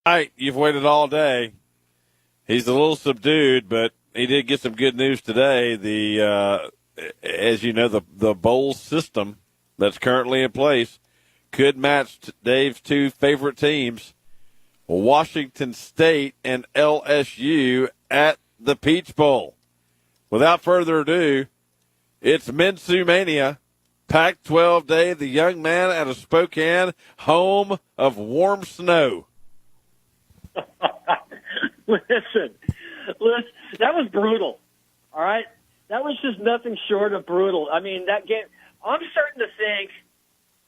All right, you've waited all day. He's a little subdued, but he did get some good news today. As you know, the bowl system that's currently in place could match Dave's two favorite teams, Washington State and LSU, at the Peach Bowl. Without further ado, it's Minshew Mania, Pac-12 Day, the young man out of Spokane, home of warm snow. Listen, that was brutal, all right? That was just nothing short of brutal. I mean, that game, I'm starting to think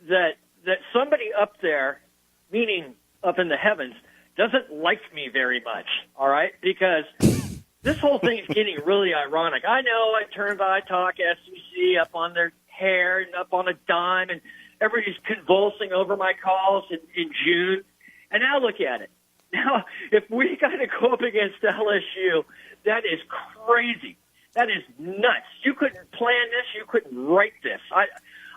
that somebody up there, meaning up in the heavens, doesn't like me very much, all right? Because this whole thing is getting really ironic. I know I turned iTalkSEC up on their hair and up on a dime, and everybody's convulsing over my calls in June. And now look at it. Now, if we got to go up against LSU, that is crazy. That is nuts. You couldn't plan this. You couldn't write this.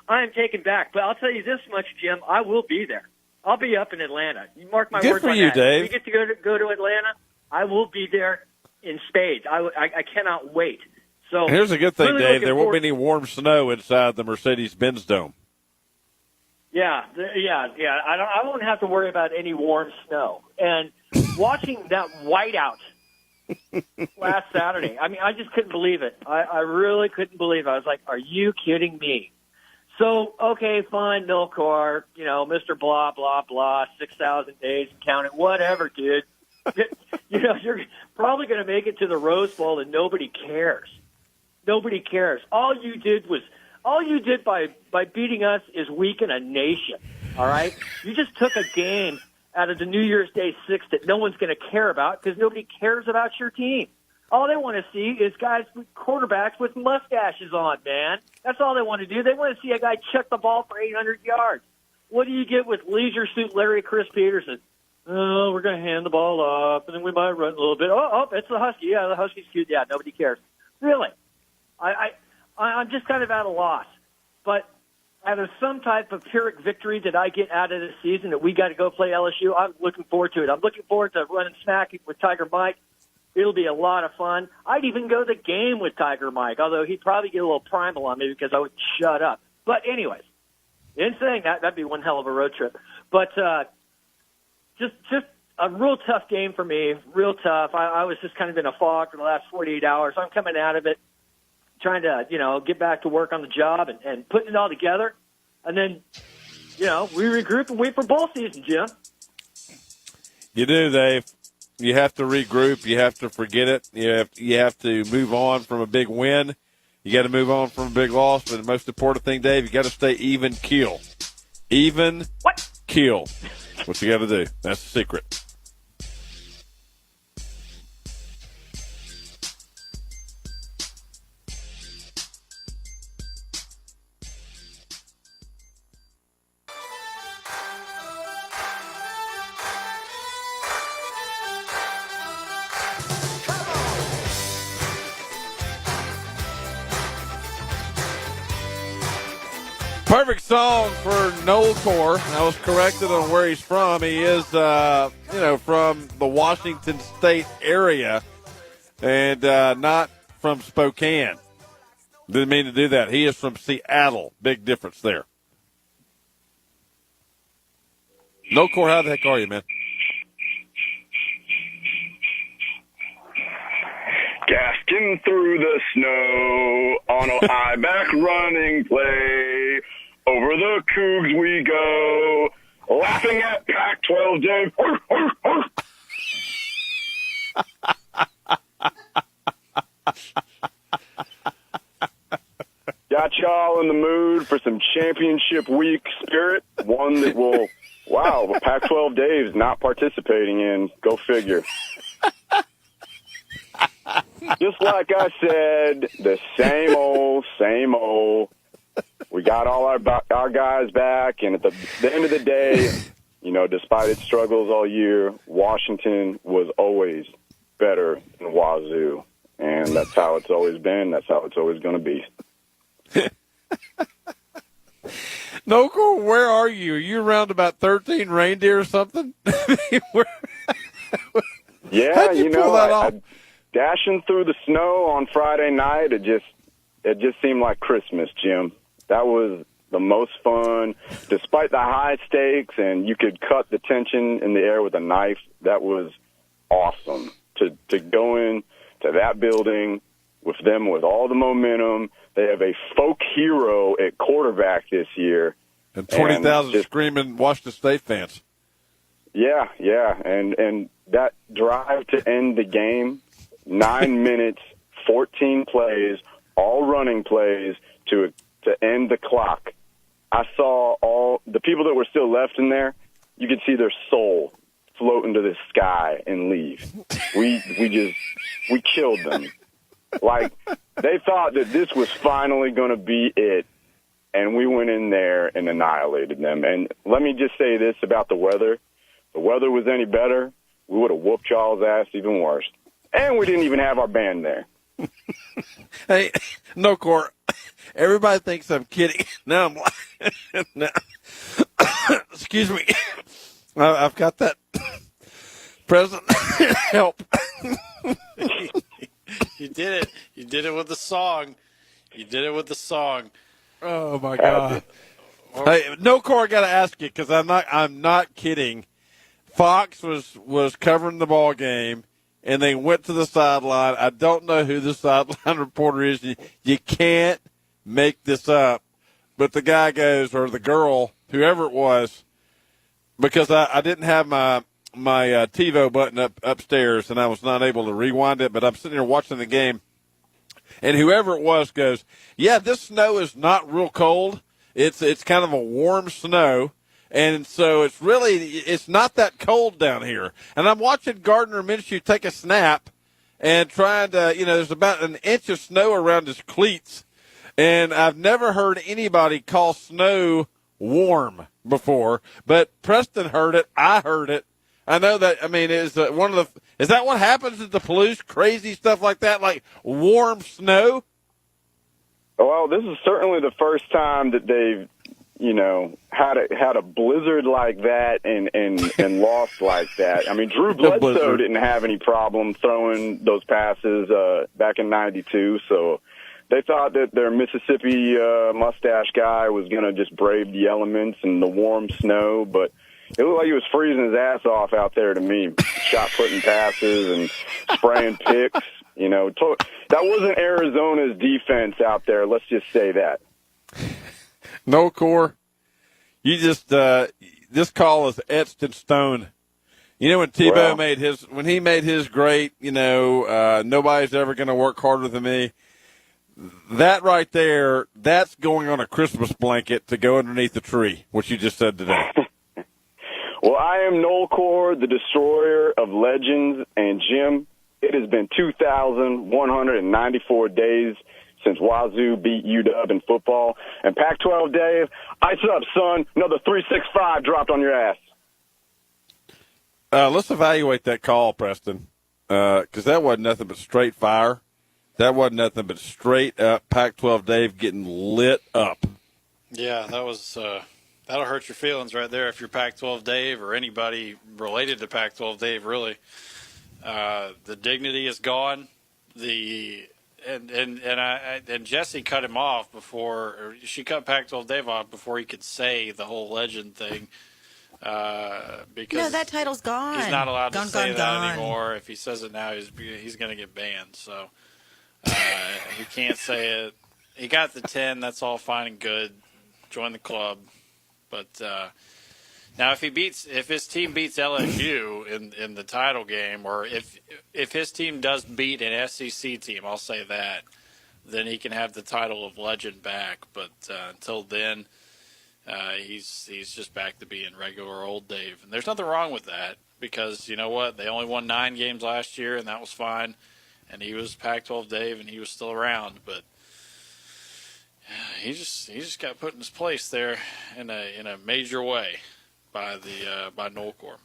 I am taken back. But I'll tell you this much, Jim. I will be there. I'll be up in Atlanta. You mark my words on that. Good for you, Dave. If we get to go to Atlanta, I will be there in spades. I cannot wait. So here's a good thing, really Dave. There won't be any warm snow inside the Mercedes-Benz Dome. Yeah. I won't have to worry about any warm snow. And watching that whiteout last Saturday, I mean, I just couldn't believe it. I really couldn't believe it. I was like, are you kidding me? So, okay, fine, Nole'Core, Mr. Blah, blah, blah, 6,000 days and counting, whatever, dude. You're probably going to make it to the Rose Bowl and nobody cares. Nobody cares. All you did by beating us is weaken a nation, all right? You just took a game out of the New Year's Day 6 that no one's going to care about because nobody cares about your team. All they want to see is guys with quarterbacks with mustaches on, man. That's all they want to do. They want to see a guy chuck the ball for 800 yards. What do you get with Leisure Suit Larry Chris Peterson? Oh, we're going to hand the ball off, and then we might run a little bit. Oh, it's the Husky. Yeah, the Husky's cute. Yeah, nobody cares. Really? I'm just kind of at a loss. But out of some type of Pyrrhic victory that I get out of this season that we got to go play LSU, I'm looking forward to it. I'm looking forward to running smack with Tiger Mike. It'll be a lot of fun. I'd even go to the game with Tiger Mike, although he'd probably get a little primal on me because I would shut up. But anyways, in saying that, that'd be one hell of a road trip. But just a real tough game for me, real tough. I was just kind of in a fog for the last 48 hours. I'm coming out of it, trying to, get back to work on the job and putting it all together. And then, we regroup and wait for bowl season, Jim. You do, Dave. You have to regroup. You have to forget it. You have to move on from a big win. You got to move on from a big loss. But the most important thing, Dave, you got to stay even keel. Even keel. That's what you got to do. That's the secret. Perfect song for Nole'Core. I was corrected on where he's from. He is, from the Washington State area and not from Spokane. Didn't mean to do that. He is from Seattle. Big difference there. Nole'Core, how the heck are you, man? Gasking through the snow on a high-back running play. Over the Cougs we go, laughing at Pac-12 Dave. Got y'all in the mood for some championship week spirit, one that will, Pac-12 Dave's not participating in. Go figure. Just like I said, the same old. We got all our guys back, and at the end of the day, despite its struggles all year, Washington was always better than Wazoo, and that's how it's always been. That's how it's always going to be. Nole'Core, where are you? Are you around about 13 reindeer or something? Yeah, How'd you pull that off? I dashing through the snow on Friday night. It just seemed like Christmas, Jim. That was the most fun, despite the high stakes, and you could cut the tension in the air with a knife. That was awesome to go in to that building with them with all the momentum. They have a folk hero at quarterback this year. And 20,000 screaming Washington State fans. Yeah, and that drive to end the game, 9 minutes, 14 plays, all running plays to end the clock. I saw all the people that were still left in there. You could see their soul float into the sky and leave. We killed them. Like, they thought that this was finally going to be it, and we went in there and annihilated them. And let me just say this about the weather. If the weather was any better, we would have whooped y'all's ass even worse. And we didn't even have our band there. Hey, Nole'Core, everybody thinks I'm kidding. No, I'm lying. No. Excuse me. I've got that. President, help. You did it. You did it with the song. Oh, my God. Hey, Nole'Core, I got to ask you, because I'm not kidding. Fox was covering the ball game, and they went to the sideline. I don't know who the sideline reporter is. You can't make this up. But the guy goes, or the girl, whoever it was, because I didn't have my TiVo button upstairs, and I was not able to rewind it, but I'm sitting here watching the game, and whoever it was goes, yeah, this snow is not real cold. It's kind of a warm snow. And so it's not that cold down here. And I'm watching Gardner Minshew take a snap and trying to, there's about an inch of snow around his cleats. And I've never heard anybody call snow warm before, but Preston heard it. I heard it. I know that, is that what happens at the Palouse? Crazy stuff like that, like warm snow? Well, this is certainly the first time that they've, had a blizzard like that and lost like that. Drew Bledsoe didn't have any problem throwing those passes back in '92, so they thought that their Mississippi mustache guy was going to just brave the elements and the warm snow, but it looked like he was freezing his ass off out there to me, shot-putting passes and spraying picks. That wasn't Arizona's defense out there, let's just say that. Nole'Core, you just this call is etched in stone. When Tebow made his great, nobody's ever going to work harder than me. That right there, that's going on a Christmas blanket to go underneath the tree, what you just said today. Well, I am Nole'Core, the destroyer of legends, and Jim, it has been 2,194 days since Wazoo beat UW in football. And Pac-12, Dave, ice up, son. Another 365 dropped on your ass. Let's evaluate that call, Preston, because that wasn't nothing but straight fire. That wasn't nothing but straight up Pac-12 Dave getting lit up. Yeah, that was that'll hurt your feelings right there if you're Pac-12 Dave or anybody related to Pac-12 Dave, really. The dignity is gone. And Jesse cut him off she cut Pac-12 Dave off before he could say the whole legend thing. Because that title's gone. He's not allowed to say that anymore. If he says it now, he's going to get banned. So he can't say it. He got the 10. That's all fine and good. Join the club. But now, if his team beats LSU in the title game, or if his team does beat an SEC team, I'll say that, then he can have the title of legend back. But until then, he's just back to being regular old Dave. And there's nothing wrong with that, because you know what? They only won 9 games last year, and that was fine. And he was Pac-12 Dave, and he was still around. But he just got put in his place there in a major way by Nole'Core.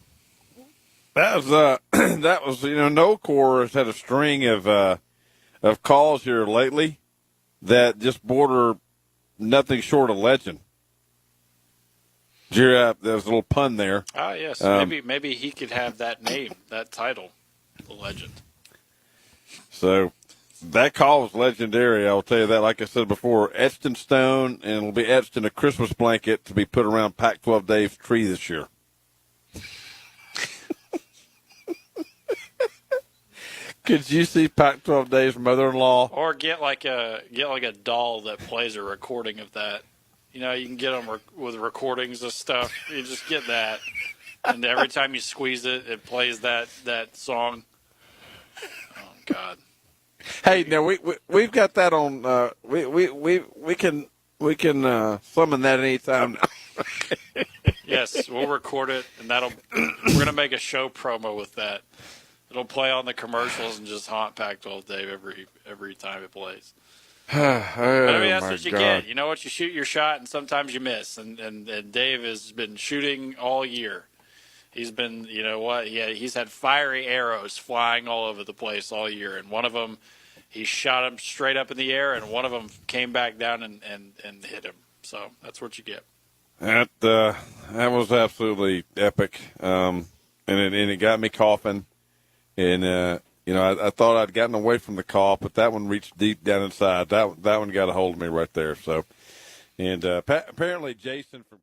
That was Nole'Core has had a string of calls here lately that just border nothing short of legend. There was a little pun there. Ah, yes. Maybe he could have that name, that title, the legend. So that call was legendary. I'll tell you that. Like I said before, etched in stone, and it'll be etched in a Christmas blanket to be put around Pac-12 Dave's tree this year. Could you see Pac-12 Dave's mother-in-law? Or get like a doll that plays a recording of that. You know, you can get them with recordings of stuff. You just get that, and every time you squeeze it, it plays that song. Oh God! Hey, now we've got that on. We can summon that anytime. Yes, we'll record it, and we're gonna make a show promo with that. It'll play on the commercials and just haunt Pac-12 Dave every time it plays. But I mean, that's what you get. You know what? You shoot your shot, and sometimes you miss. And Dave has been shooting all year. He's been, you know what? He's had fiery arrows flying all over the place all year. And one of them, he shot him straight up in the air, and one of them came back down and hit him. So that's what you get. That was absolutely epic, and it got me coughing. And I thought I'd gotten away from the cough, but that one reached deep down inside. That one got a hold of me right there. So, and apparently Jason from